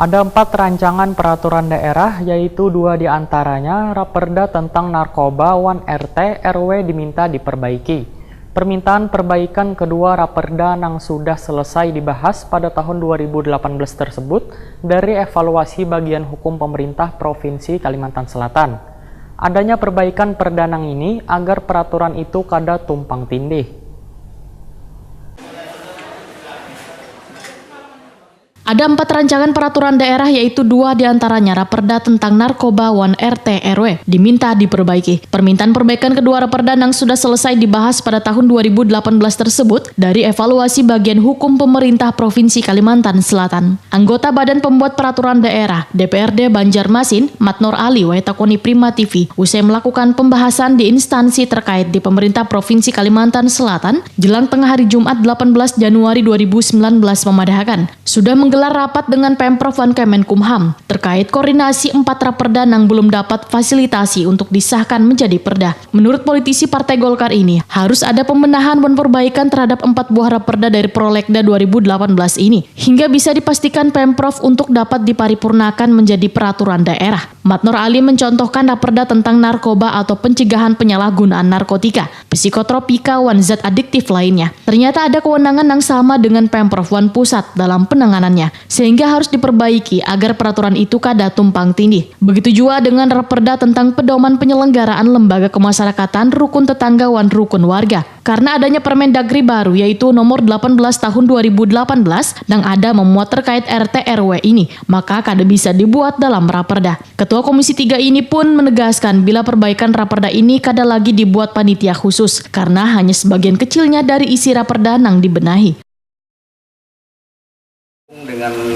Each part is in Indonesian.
Ada 4 rancangan peraturan daerah, yaitu 2 diantaranya Raperda tentang narkoba 1 RT RW diminta diperbaiki. Permintaan perbaikan kedua Raperda yang sudah selesai dibahas pada tahun 2018 tersebut dari evaluasi bagian hukum pemerintah Provinsi Kalimantan Selatan. Adanya perbaikan perdanang ini agar peraturan itu kada tumpang tindih. Ada 4 rancangan peraturan daerah, yaitu 2 diantaranya Raperda tentang narkoba 1 RT RW diminta diperbaiki. Permintaan perbaikan kedua Raperda yang sudah selesai dibahas pada tahun 2018 tersebut dari evaluasi bagian hukum pemerintah Provinsi Kalimantan Selatan. Anggota Badan Pembuat Peraturan Daerah DPRD Banjarmasin, Matnor Ali Waitakoni Prima TV, usai melakukan pembahasan di instansi terkait di pemerintah Provinsi Kalimantan Selatan jelang tengah hari Jumat 18 Januari 2019 memadahkan sudah menggelar rapat dengan Pemprov dan Kemenkumham terkait koordinasi 4 Raperda yang belum dapat fasilitasi untuk disahkan menjadi perda. Menurut politisi Partai Golkar ini, harus ada pembenahan dan perbaikan terhadap 4 buah Raperda dari Prolegda 2018 ini, hingga bisa dipastikan Pemprov untuk dapat diparipurnakan menjadi peraturan daerah. Matnor Ali mencontohkan Raperda tentang narkoba atau pencegahan penyalahgunaan narkotika, psikotropika, dan zat adiktif lainnya. Ternyata ada kewenangan yang sama dengan Pemprov dan pusat dalam penanganannya, sehingga harus diperbaiki agar peraturan itu kada tumpang tindih. Begitu juga dengan Raperda tentang pedoman penyelenggaraan lembaga kemasyarakatan rukun tetangga dan rukun warga. Karena adanya Permendagri baru, yaitu nomor 18 tahun 2018 yang ada memuat terkait RT RW ini, maka kada bisa dibuat dalam Raperda. Ketua Komisi 3 ini pun menegaskan bila perbaikan Raperda ini kada lagi dibuat panitia khusus, karena hanya sebagian kecilnya dari isi Raperda yang dibenahi.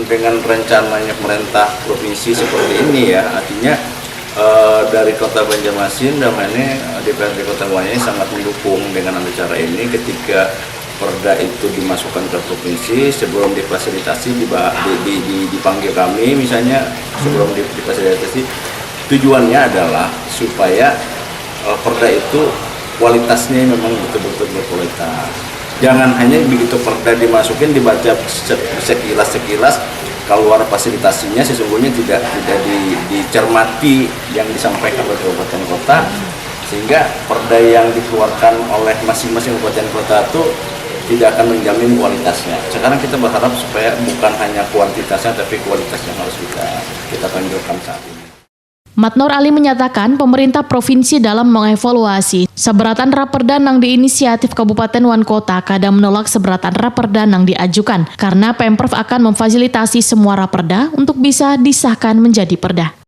Dengan rencananya pemerintah provinsi seperti ini ya, artinya dari Kota Banjarmasin dan DPRD Kota Banjarmasin sangat mendukung dengan cara ini. Ketika perda itu dimasukkan ke provinsi, sebelum difasilitasi dipanggil kami misalnya, sebelum difasilitasi, tujuannya adalah supaya perda itu kualitasnya memang betul-betul berkualitas. Jangan hanya begitu perda dimasukin dibaca sekilas keluar fasilitasinya, sesungguhnya tidak dicermati yang disampaikan oleh kabupaten kota, sehingga perda yang dikeluarkan oleh masing-masing kabupaten kota itu tidak akan menjamin kualitasnya. Sekarang kita berharap supaya bukan hanya kuantitasnya tapi kualitasnya harus kita tonjolkan saat ini. Matnor Ali menyatakan pemerintah provinsi dalam mengevaluasi seberatan Raperda yang diinisiatif Kabupaten wan Kota kada menolak seberatan Raperda yang diajukan karena Pemprov akan memfasilitasi semua Raperda untuk bisa disahkan menjadi perda.